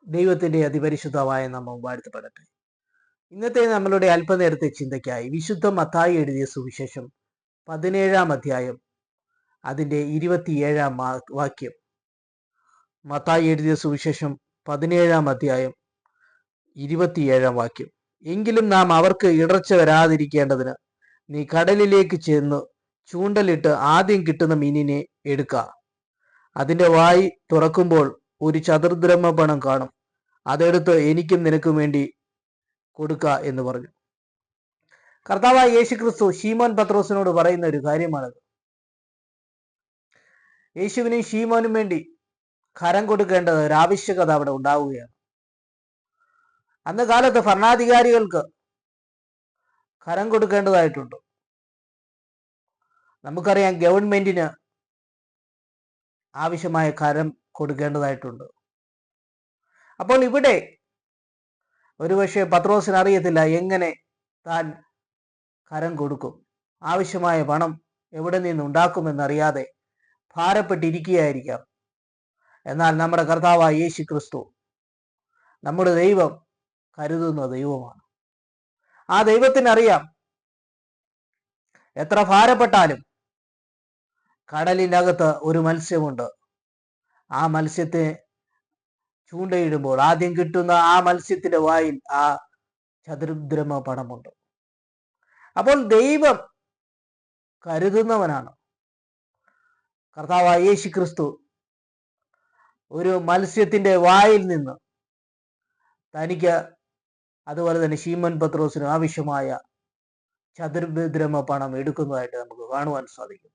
ദൈവത്തിന്റെ അതിപരിശുദ്ധമായ നാമം വാഴ്ത്തപ്പെടട്ടെ. ഇന്നത്തെ നമ്മളുടെ അല്പനേരത്തെ ചിന്തയ്ക്കായി വിശുദ്ധ മത്തായി എഴുതിയ സുവിശേഷം 17 അധ്യായം അതിന്റെ 27 വാക്യം. മത്തായി എഴുതിയ സുവിശേഷം 17 അധ്യായം 27 വാക്യം. എങ്കിലും നാം അവർക്ക് ഇടർച്ച വരാതിരിക്കേണ്ടതിന് നീ കടലിലേക്ക് ചെന്ന് ചൂണ്ടലിട്ട് ആദ്യം കിട്ടുന്ന മീനിനെ എടുക്ക. അതിന്റെ വായി തുറക്കുമ്പോൾ ഒരു ചതുർദ്രഹ്മപണം കാണും. അതെടുത്ത് എനിക്കും നിനക്കും വേണ്ടി കൊടുക്ക എന്ന് പറഞ്ഞു. കർത്താവായ യേശുക്രിസ്തു ശീമോൻ പത്രോസിനോട് പറയുന്ന ഒരു കാര്യമാണത്. യേശുവിനും ശീമോനും വേണ്ടി കരം കൊടുക്കേണ്ടത് ഒരു ആവശ്യകത അവിടെ ഉണ്ടാവുകയാണ്. അന്ന് കാലത്ത് ഭരണാധികാരികൾക്ക് കരം കൊടുക്കേണ്ടതായിട്ടുണ്ട്. നമുക്കറിയാം, ഗവൺമെന്റിന് ആവശ്യമായ കരം കൊടുക്കേണ്ടതായിട്ടുണ്ട്. അപ്പോൾ ഇവിടെ ഒരുപക്ഷെ പത്രോസിന് അറിയത്തില്ല എങ്ങനെ താൻ കരം കൊടുക്കും. ആവശ്യമായ പണം എവിടെ നിന്ന് ഉണ്ടാക്കുമെന്നറിയാതെ ഭാരപ്പെട്ടിരിക്കുകയായിരിക്കാം. എന്നാൽ നമ്മുടെ കർത്താവായ യേശു ക്രിസ്തു, നമ്മുടെ ദൈവം, കരുതുന്ന ദൈവമാണ്. ആ ദൈവത്തിനറിയാം എത്ര ഭാരപ്പെട്ടാലും കടലിനകത്ത് ഒരു മത്സ്യമുണ്ട്. ആ മത്സ്യത്തെ ചൂണ്ടയിടുമ്പോൾ ആദ്യം കിട്ടുന്ന ആ മത്സ്യത്തിന്റെ വായിൽ ആ ചതുർദ്രഹ്മ പണമുണ്ട്. അപ്പോൾ ദൈവം കരുതുന്നവനാണ്. കർത്താവായ യേശു ക്രിസ്തു ഒരു മത്സ്യത്തിന്റെ വായിൽ നിന്ന് തനിക്ക്, അതുപോലെ തന്നെ ശീമോൻ പത്രോസിന് ആവശ്യമായ ചതുർദ്രഹ്മ പണം എടുക്കുന്നതായിട്ട് നമുക്ക് കാണുവാൻ സാധിക്കും.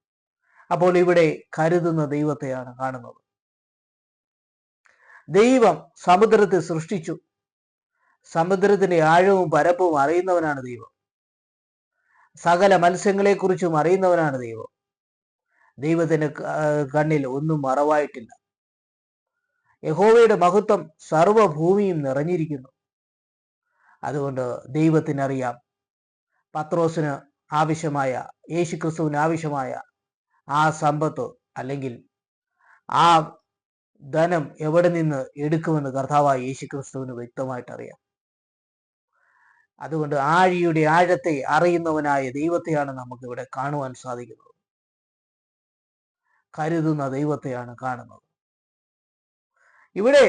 അപ്പോൾ ഇവിടെ കരുതുന്ന ദൈവത്തെയാണ് കാണുന്നത്. ദൈവം സമുദ്രത്തെ സൃഷ്ടിച്ചു. സമുദ്രത്തിന്റെ ആഴവും പരപ്പും അറിയുന്നവനാണ് ദൈവം. സകല മത്സ്യങ്ങളെ കുറിച്ചും അറിയുന്നവനാണ് ദൈവം. ദൈവത്തിന് കണ്ണിൽ ഒന്നും മറവായിട്ടില്ല. യഹോവയുടെ മഹത്വം സർവഭൂമിയും നിറഞ്ഞിരിക്കുന്നു. അതുകൊണ്ട് ദൈവത്തിനറിയാം പത്രോസിന് ആവശ്യമായ, യേശുക്രിസ്തുവിന് ആവശ്യമായ ആ സമ്പത്ത് അല്ലെങ്കിൽ ആ ധനം എവിടെ നിന്ന് എടുക്കുമെന്ന് കർത്താവായ യേശുക്രിസ്തുവിന് വ്യക്തമായിട്ട് അറിയാം. അതുകൊണ്ട് ആഴിയുടെ ആഴത്തെ അറിയുന്നവനായ ദൈവത്തെയാണ് നമുക്ക് ഇവിടെ കാണുവാൻ സാധിക്കുന്നത്. കരുതുന്ന ദൈവത്തെയാണ് കാണുന്നത്. ഇവിടെ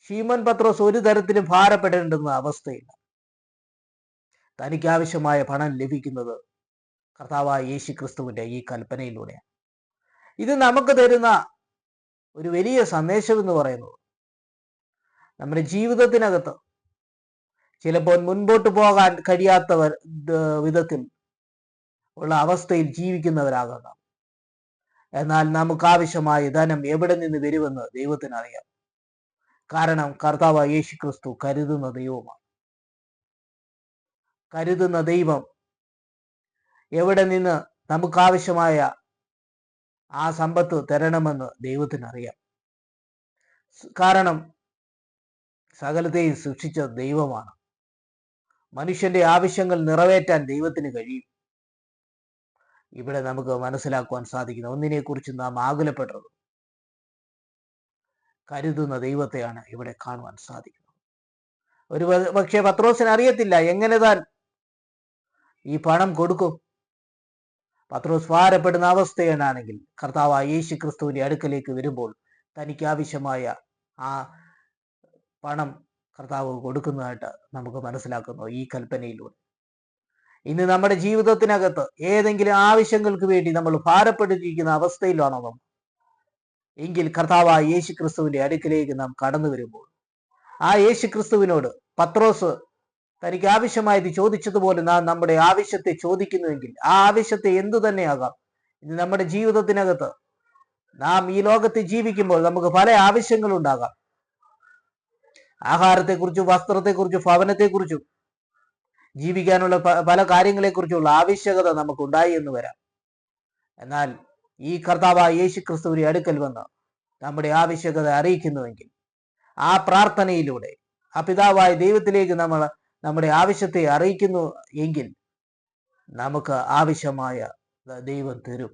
ശീമോൻ പത്രോസ് ഒരു തരത്തിലും ഭാരപ്പെടേണ്ടുന്ന അവസ്ഥയില്ല. തനിക്ക് ആവശ്യമായ പണം ലഭിക്കുന്നത് കർത്താവായ യേശുക്രിസ്തുവിന്റെ ഈ കൽപ്പനയിലൂടെയാണ്. ഇത് നമുക്ക് തരുന്ന ഒരു വലിയ സന്ദേശം എന്ന് പറയുന്നത്, നമ്മുടെ ജീവിതത്തിനകത്ത് ചിലപ്പോൾ മുൻപോട്ട് പോകാൻ കഴിയാത്തവർ വിധത്തിൽ ഉള്ള അവസ്ഥയിൽ ജീവിക്കുന്നവരാകാം. എന്നാൽ നമുക്ക് ആവശ്യമായ ധനം എവിടെ നിന്ന് വരുമെന്ന് ദൈവത്തിനറിയാം. കാരണം കർത്താവായ യേശുക്രിസ്തു കരുതുന്ന ദൈവമാണ്. കരുതുന്ന ദൈവം എവിടെ നിന്ന് നമുക്കാവശ്യമായ ആ സമ്പത്ത് തരണമെന്ന് ദൈവത്തിനറിയാം. കാരണം സകലത്തെയും സൃഷ്ടിച്ച ദൈവമാണ്. മനുഷ്യന്റെ ആവശ്യങ്ങൾ നിറവേറ്റാൻ ദൈവത്തിന് കഴിയും. ഇവിടെ നമുക്ക് മനസ്സിലാക്കുവാൻ സാധിക്കുന്ന ഒന്നിനെ കുറിച്ച് നാം ആകുലപ്പെട്ടത്, കരുതുന്ന ദൈവത്തെയാണ് ഇവിടെ കാണുവാൻ സാധിക്കുന്നത്. ഒരു പക്ഷേ പത്രോസിന് അറിയത്തില്ല എങ്ങനെ താൻ ഈ പണം കൊടുക്കും. പത്രോസ് ഭാരപ്പെടുന്ന അവസ്ഥയാണെങ്കിൽ കർത്താവായ യേശു ക്രിസ്തുവിന്റെ അടുക്കലേക്ക് വരുമ്പോൾ തനിക്ക് ആവശ്യമായ ആ പണം കർത്താവ് കൊടുക്കുന്നതായിട്ട് നമുക്ക് മനസ്സിലാക്കുന്നു ഈ കൽപ്പനയിലൂടെ. ഇന്ന് നമ്മുടെ ജീവിതത്തിനകത്ത് ഏതെങ്കിലും ആവശ്യങ്ങൾക്ക് വേണ്ടി നമ്മൾ ഭാരപ്പെട്ടിരിക്കുന്ന അവസ്ഥയിലാണോ നാം എങ്കിൽ കർത്താവായ യേശു ക്രിസ്തുവിന്റെ അടുക്കിലേക്ക് നാം കടന്നു വരുമ്പോൾ ആ യേശു ക്രിസ്തുവിനോട് പത്രോസ് തനിക്ക് ആവശ്യമായത് ചോദിച്ചതുപോലെ നാം നമ്മുടെ ആവശ്യത്തെ ചോദിക്കുന്നുവെങ്കിൽ ആ ആവശ്യത്തെ എന്തു തന്നെയാകാം. ഇന്ന് നമ്മുടെ ജീവിതത്തിനകത്ത് നാം ഈ ലോകത്ത് ജീവിക്കുമ്പോൾ നമുക്ക് പല ആവശ്യങ്ങളുണ്ടാകാം. ആഹാരത്തെക്കുറിച്ചും വസ്ത്രത്തെക്കുറിച്ചും ഭവനത്തെക്കുറിച്ചും ജീവിക്കാനുള്ള പല കാര്യങ്ങളെക്കുറിച്ചുള്ള ആവശ്യകത നമുക്കുണ്ടായി എന്ന് വരാം. എന്നാൽ ഈ കർത്താവായ യേശു ക്രിസ്തുവിന്റെ അടുക്കൽ വന്ന് നമ്മുടെ ആവശ്യകത അറിയിക്കുന്നുവെങ്കിൽ ആ പ്രാർത്ഥനയിലൂടെ ആ പിതാവായ ദൈവത്തിലേക്ക് നമ്മൾ നമ്മുടെ ആവശ്യത്തെ അറിയിക്കുന്നു എങ്കിൽ നമുക്ക് ആവശ്യമായ ദൈവം തരും.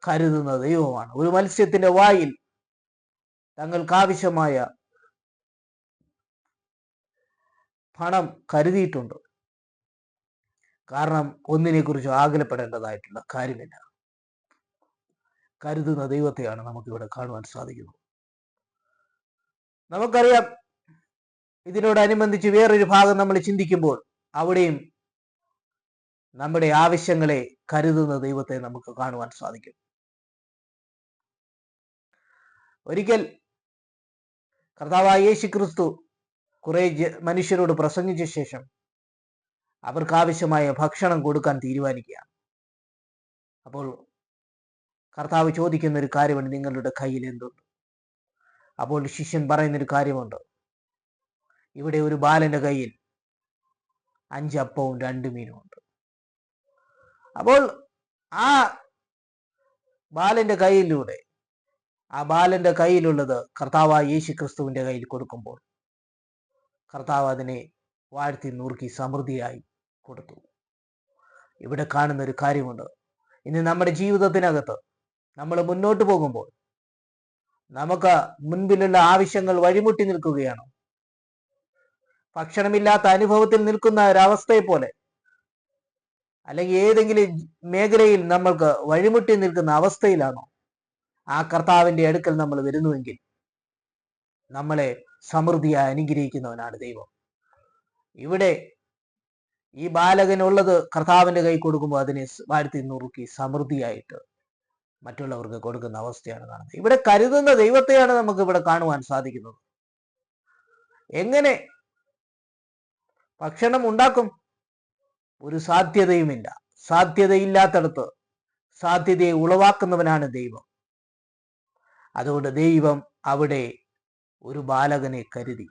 കരുതുന്ന ദൈവമാണ്. ഒരു മത്സ്യത്തിന്റെ വായിൽ തങ്ങൾക്ക് ആവശ്യമായ പണം കരുതിയിട്ടുണ്ട്. കാരണം ഒന്നിനെക്കുറിച്ച് ആകുലപ്പെടേണ്ടതായിട്ടുള്ള കാര്യമില്ല. കരുതുന്ന ദൈവത്തെയാണ് നമുക്കിവിടെ കാണുവാൻ സാധിക്കുന്നത്. നമുക്കറിയാം, ഇതിനോടനുബന്ധിച്ച് വേറൊരു ഭാഗം നമ്മൾ ചിന്തിക്കുമ്പോൾ അവിടെയും നമ്മുടെ ആവശ്യങ്ങളെ കരുതുന്ന ദൈവത്തെ നമുക്ക് കാണുവാൻ സാധിക്കും. ഒരിക്കൽ കർത്താവായ യേശു ക്രിസ്തു കുറെ മനുഷ്യരോട് പ്രസംഗിച്ച ശേഷം അവർക്ക് ആവശ്യമായ ഭക്ഷണം കൊടുക്കാൻ തീരുമാനിക്കുകയാണ്. അപ്പോൾ കർത്താവ് ചോദിക്കുന്ന ഒരു കാര്യമുണ്ട്, നിങ്ങളുടെ കയ്യിൽ എന്തുണ്ട്? അപ്പോൾ ശിഷ്യൻ പറയുന്നൊരു കാര്യമുണ്ട്, ഇവിടെ ഒരു ബാലന്റെ കയ്യിൽ 5 അപ്പവും 2 മീനും ഉണ്ട്. അപ്പോൾ ആ ബാലന്റെ കയ്യിലുള്ളത് കർത്താവായ യേശു ക്രിസ്തുവിന്റെ കയ്യിൽ കൊടുക്കുമ്പോൾ കർത്താവ് അതിനെ വാഴ്ത്തി നുറുക്കി സമൃദ്ധിയായി കൊടുത്തു. ഇവിടെ കാണുന്ന ഒരു കാര്യമുണ്ട്, ഇന്ന് നമ്മുടെ ജീവിതത്തിനകത്ത് നമ്മൾ മുന്നോട്ട് പോകുമ്പോൾ നമുക്ക് മുൻപിലുള്ള ആവശ്യങ്ങൾ വഴിമുട്ടി നിൽക്കുകയാണ്. ഭക്ഷണമില്ലാത്ത അനുഭവത്തിൽ നിൽക്കുന്ന ഒരവസ്ഥയെ പോലെ, അല്ലെങ്കിൽ ഏതെങ്കിലും മേഖലയിൽ നമ്മൾക്ക് വഴിമുട്ടി നിൽക്കുന്ന അവസ്ഥയിലാണോ ആ കർത്താവിന്റെ അടുക്കൽ നമ്മൾ വരുന്നുവെങ്കിൽ നമ്മളെ സമൃദ്ധിയായി അനുഗ്രഹിക്കുന്നവനാണ് ദൈവം. ഇവിടെ ഈ ബാലകനുള്ളത് കർത്താവിന്റെ കൈ കൊടുക്കുമ്പോൾ അതിനെ വാഴ്ത്തി നുറുക്കി സമൃദ്ധിയായിട്ട് മറ്റുള്ളവർക്ക് കൊടുക്കുന്ന അവസ്ഥയാണ് കാണുന്നത്. ഇവിടെ കരുതുന്ന ദൈവത്തെയാണ് നമുക്ക് ഇവിടെ കാണുവാൻ സാധിക്കുന്നത്. എങ്ങനെ ഭക്ഷണം ഉണ്ടാക്കും? ഒരു സാധ്യതയുമില്ല. സാധ്യതയില്ലാത്തടത്ത് സാധ്യതയെ ഉളവാക്കുന്നവനാണ് ദൈവം. അതുകൊണ്ട് ദൈവം അവിടെ ഒരു ബാലകനെ കരുതി.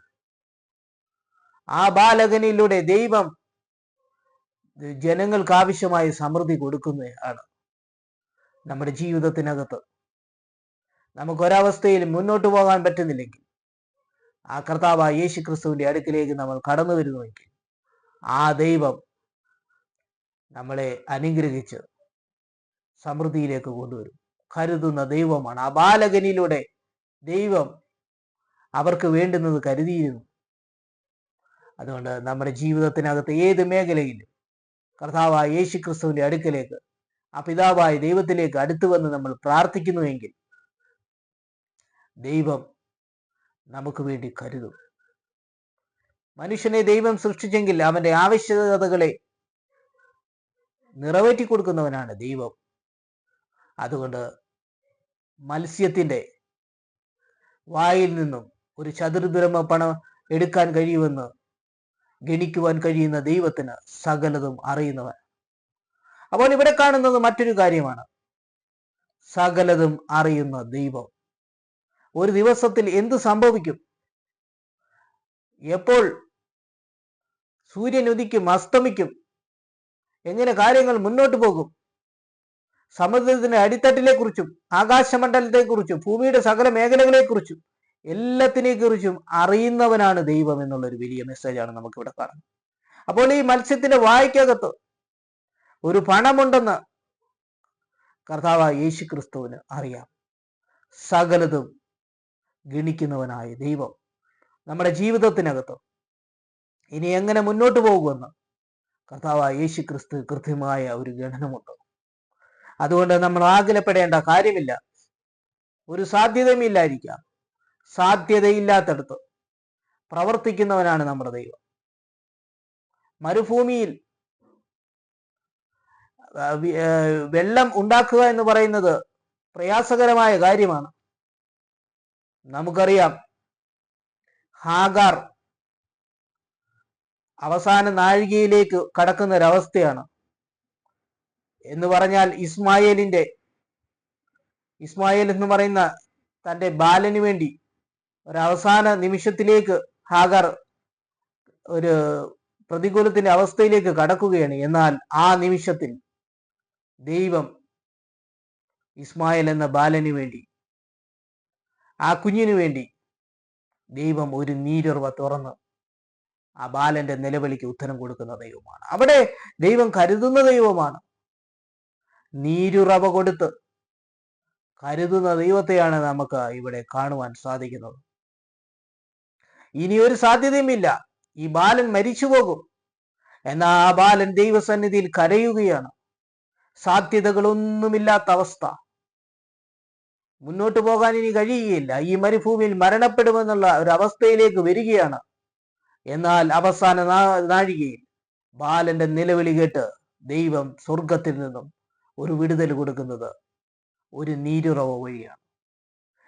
ആ ബാലകനിലൂടെ ദൈവം ജനങ്ങൾക്ക് ആവശ്യമായ സമൃദ്ധി കൊടുക്കുന്നതാണ്. നമ്മുടെ ജീവിതത്തിനകത്ത് നമുക്കൊരവസ്ഥയിൽ മുന്നോട്ട് പോകാൻ പറ്റുന്നില്ലെങ്കിൽ ആ കർത്താവായ യേശു ക്രിസ്തുവിന്റെ അടുക്കിലേക്ക് നമ്മൾ കടന്നു വരുന്നുവെങ്കിൽ ആ ദൈവം നമ്മളെ അനുഗ്രഹിച്ച് സമൃദ്ധിയിലേക്ക് കൊണ്ടുവരും. കരുതുന്ന ദൈവമാണ്. ആ ബാലകനിലൂടെ ദൈവം അവർക്ക് വേണ്ടുന്നത് കരുതിയിരുന്നു. അതുകൊണ്ട് നമ്മുടെ ജീവിതത്തിനകത്ത് ഏത് മേഖലയിലും കർത്താവായ യേശു ക്രിസ്തുവിന്റെ അടുക്കലേക്ക്, ആ പിതാവായ ദൈവത്തിലേക്ക് അടുത്തു വന്ന് നമ്മൾ പ്രാർത്ഥിക്കുന്നുവെങ്കിൽ ദൈവം നമുക്ക് വേണ്ടി കരുതും. മനുഷ്യനെ ദൈവം സൃഷ്ടിച്ചെങ്കിൽ അവന്റെ ആവശ്യകതകളെ നിറവേറ്റി കൊടുക്കുന്നവനാണ് ദൈവം. അതുകൊണ്ട് മത്സ്യത്തിന്റെ വായിൽ നിന്നും ഒരു ചതുർദ്രഹ്മ പണം എടുക്കാൻ കഴിയുമെന്ന് ഗണിക്കുവാൻ കഴിയുന്ന ദൈവത്തിന് സകലതും അറിയുന്നവൻ. അപ്പോൾ ഇവിടെ കാണുന്നത് മറ്റൊരു കാര്യമാണ്, സകലതും അറിയുന്ന ദൈവം. ഒരു ദിവസത്തിൽ എന്ത് സംഭവിക്കും, എപ്പോൾ സൂര്യൻ ഉദിക്കും അസ്തമിക്കും, എങ്ങനെ കാര്യങ്ങൾ മുന്നോട്ട് പോകും, സമുദ്രത്തിന്റെ അടിത്തട്ടിലെക്കുറിച്ചും ആകാശമണ്ഡലത്തെക്കുറിച്ചും ഭൂമിയുടെ സകല മേഖലകളെക്കുറിച്ചും എല്ലാത്തിനെ കുറിച്ചും അറിയുന്നവനാണ് ദൈവം എന്നുള്ളൊരു വലിയ മെസ്സേജാണ് നമുക്കിവിടെ കാണുന്നത്. അപ്പോൾ ഈ മത്സ്യത്തിന്റെ വായ്ക്കകത്ത് ഒരു പണമുണ്ടെന്ന് കർത്താവായ യേശു ക്രിസ്തുവിന് അറിയാം. സകലതും ഗണിക്കുന്നവനായ ദൈവം നമ്മുടെ ജീവിതത്തിനകത്ത് ഇനി എങ്ങനെ മുന്നോട്ട് പോകുമെന്ന് കർത്താവായ യേശു ക്രിസ്തു കൃത്യമായ ഒരു ഗണനമുണ്ട്. അതുകൊണ്ട് നമ്മൾ ആകുലപ്പെടേണ്ട കാര്യമില്ല. ഒരു സാധ്യതയും ഇല്ലായിരിക്കാം. സാധ്യതയില്ലാത്തടത്ത് പ്രവർത്തിക്കുന്നവനാണ് നമ്മുടെ ദൈവം. മരുഭൂമിയിൽ വെള്ളം ഉണ്ടാക്കുക എന്ന് പറയുന്നത് പ്രയാസകരമായ കാര്യമാണ്. നമുക്കറിയാം, ഹാഗാർ അവസാന നാഴികയിലേക്ക് കടക്കുന്ന ഒരവസ്ഥയാണ്. എന്ന് പറഞ്ഞാൽ ഇസ്മായേൽ എന്ന് പറയുന്ന തൻ്റെ ബാലന് വേണ്ടി ഒരവസാന നിമിഷത്തിലേക്ക് ഹാഗാർ ഒരു പ്രതികൂലത്തിന്റെ അവസ്ഥയിലേക്ക് കടക്കുകയാണ്. എന്നാൽ ആ നിമിഷത്തിൽ ദൈവം ഇസ്മായേൽ എന്ന ബാലന് വേണ്ടി, ആ കുഞ്ഞിനു വേണ്ടി ദൈവം ഒരു നീരുറവ തുറന്ന് ആ ബാലന്റെ നിലവിളിക്ക് ഉത്തരം കൊടുക്കുന്ന ദൈവമാണ്. അവിടെ ദൈവം കരുതുന്ന ദൈവമാണ്. നീരുറവ കൊടുത്ത് കരുതുന്ന ദൈവത്തെയാണ് നമുക്ക് ഇവിടെ കാണുവാൻ സാധിക്കുന്നത്. ഇനി ഒരു സാധ്യതയുമില്ല. ഈ ബാലൻ മരിച്ചു പോകും. എന്നാൽ ആ ബാലൻ ദൈവസന്നിധിയിൽ കരയുകയാണ്. സാധ്യതകളൊന്നുമില്ലാത്ത അവസ്ഥ. മുന്നോട്ട് പോകാൻ ഇനി കഴിയുകയില്ല. ഈ മരുഭൂമിയിൽ മരണപ്പെടുമെന്നുള്ള ഒരു അവസ്ഥയിലേക്ക് വരികയാണ്. എന്നാൽ അവസാന നാഴികയിൽ ബാലന്റെ നിലവിളി കേട്ട് ദൈവം സ്വർഗത്തിൽ നിന്നും ഒരു വിടുതൽ കൊടുക്കുന്നത് ഒരു നീരുറവ് വഴിയാണ്.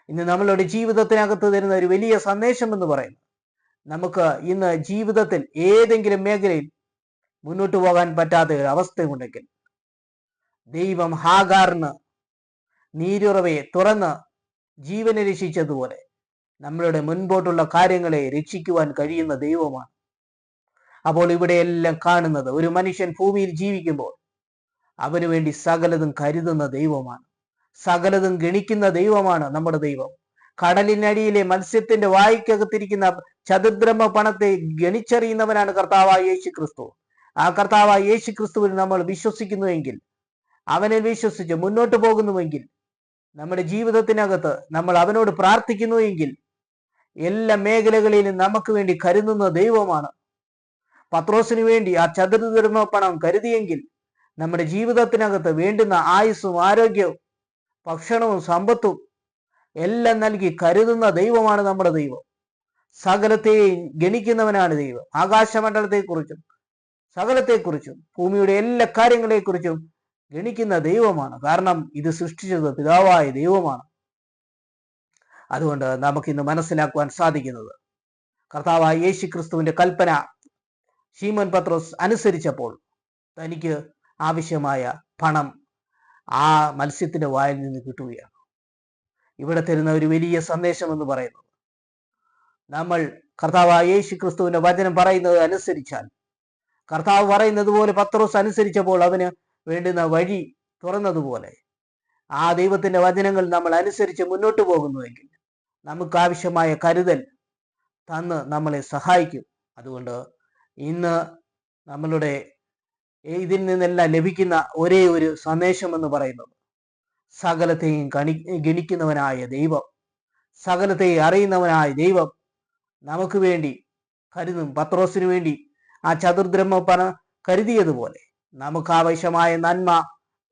ഇന്ന് നമ്മളുടെ ജീവിതത്തിനകത്ത് തരുന്ന ഒരു വലിയ സന്ദേശം എന്ന് പറയുന്നത്, നമുക്ക് ഇന്ന് ജീവിതത്തിൽ ഏതെങ്കിലും മേഖലയിൽ മുന്നോട്ട് പോകാൻ പറ്റാത്ത ഒരു അവസ്ഥയുണ്ടെങ്കിൽ ദൈവം ഹാഗാറിന് നീരുറവയെ തുറന്ന് ജീവനെ രക്ഷിച്ചതുപോലെ നമ്മളുടെ മുൻപോട്ടുള്ള കാര്യങ്ങളെ രക്ഷിക്കുവാൻ കഴിയുന്ന ദൈവമാണ്. അപ്പോൾ ഇവിടെയെല്ലാം കാണുന്നത്, ഒരു മനുഷ്യൻ ഭൂമിയിൽ ജീവിക്കുമ്പോൾ അവന് വേണ്ടി സകലതും കരുതുന്ന ദൈവമാണ്, സകലതും ഗണിക്കുന്ന ദൈവമാണ് നമ്മുടെ ദൈവം. കടലിനടിയിലെ മത്സ്യത്തിന്റെ വായ്ക്കകത്തിരിക്കുന്ന ചതുർദ്രഹ്മ പണത്തെ ഗണിച്ചറിയുന്നവനാണ് കർത്താവായ യേശു ക്രിസ്തു. ആ കർത്താവായ യേശു ക്രിസ്തുവിൽ നമ്മൾ വിശ്വസിക്കുന്നുവെങ്കിൽ, അവനിൽ വിശ്വസിച്ച് മുന്നോട്ട് പോകുന്നുവെങ്കിൽ, നമ്മുടെ ജീവിതത്തിനകത്ത് നമ്മൾ അവനോട് പ്രാർത്ഥിക്കുന്നുവെങ്കിൽ, എല്ലാ മേഖലകളിലും നമുക്ക് വേണ്ടി കരുതുന്ന ദൈവമാണ്. പത്രോസിന് വേണ്ടി ആ ചതുർദ്രഹ്മ പണം കരുതിയെങ്കിൽ നമ്മുടെ ജീവിതത്തിനകത്ത് വേണ്ടുന്ന ആയുസ്സും ആരോഗ്യവും ഭക്ഷണവും സമ്പത്തും എല്ലാം നൽകി കരുതുന്ന ദൈവമാണ് നമ്മുടെ ദൈവം. സകലത്തെയും ഗണിക്കുന്നവനാണ് ദൈവം. ആകാശമണ്ഡലത്തെക്കുറിച്ചും സകലത്തെക്കുറിച്ചും ഭൂമിയുടെ എല്ലാ കാര്യങ്ങളെക്കുറിച്ചും ഗണിക്കുന്ന ദൈവമാണ്. കാരണം ഇത് സൃഷ്ടിച്ചത് പിതാവായ ദൈവമാണ്. അതുകൊണ്ട് നമുക്കിന്ന് മനസ്സിലാക്കുവാൻ സാധിക്കുന്നത്, കർത്താവായ യേശു ക്രിസ്തുവിന്റെ കൽപ്പന ശീമോൻ പത്രോസ് അനുസരിച്ചപ്പോൾ തനിക്ക് ആവശ്യമായ പണം ആ മത്സ്യത്തിന്റെ വായിൽ നിന്ന് കിട്ടുകയാണ്. ഇവിടെ തരുന്ന ഒരു വലിയ സന്ദേശം എന്ന് പറയുന്നത്, നമ്മൾ കർത്താവായ യേശു ക്രിസ്തുവിന്റെ വചനം പറയുന്നത് അനുസരിച്ചാൽ, കർത്താവ് പറയുന്നത് പോലെ പത്രോസ് അനുസരിച്ചപ്പോൾ അവന് വേണ്ടുന്ന വഴി തുറന്നതുപോലെ ആ ദൈവത്തിന്റെ വചനങ്ങൾ നമ്മൾ അനുസരിച്ച് മുന്നോട്ട് പോകുന്നുവെങ്കിൽ നമുക്ക് ആവശ്യമായ കരുതൽ തന്ന് നമ്മളെ സഹായിക്കും. അതുകൊണ്ട് ഇന്ന് നമ്മളുടെ ഇതിൽ നിന്നെല്ലാം ലഭിക്കുന്ന ഒരേ ഒരു സന്ദേശം എന്ന് പറയുന്നത്, സകലത്തെയും ഗണിക്കുന്നവനായ ദൈവം, സകലത്തെയും അറിയുന്നവനായ ദൈവം നമുക്ക് വേണ്ടി കരുതും. പത്രോസിന് വേണ്ടി ആ ചതുർദ്രഹ്മ പണം കരുതിയതുപോലെ നമുക്ക് ആവശ്യമായ നന്മ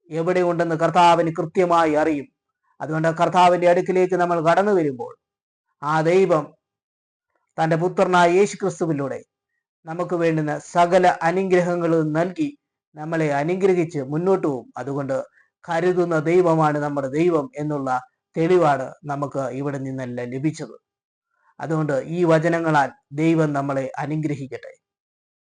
എവിടെ ഉണ്ടെന്ന് കർത്താവിന് കൃത്യമായി അറിയും. അതുകൊണ്ട് കർത്താവിന്റെ അടുക്കിലേക്ക് നമ്മൾ കടന്നു വരുമ്പോൾ ആ ദൈവം തൻ്റെ പുത്രനായ യേശു ക്രിസ്തുവിലൂടെ നമുക്ക് വേണ്ടുന്ന സകല അനുഗ്രഹങ്ങളും നൽകി നമ്മളെ അനുഗ്രഹിച്ച് മുന്നോട്ട് പോകും. അതുകൊണ്ട് കരുതുന്ന ദൈവമാണ് നമ്മുടെ ദൈവം എന്നുള്ള തെളിവാണ് നമുക്ക് ഇവിടെ നിന്നെല്ലാം ലഭിച്ചത്. അതുകൊണ്ട് ഈ വചനങ്ങളാൽ ദൈവം നമ്മളെ അനുഗ്രഹിക്കട്ടെ.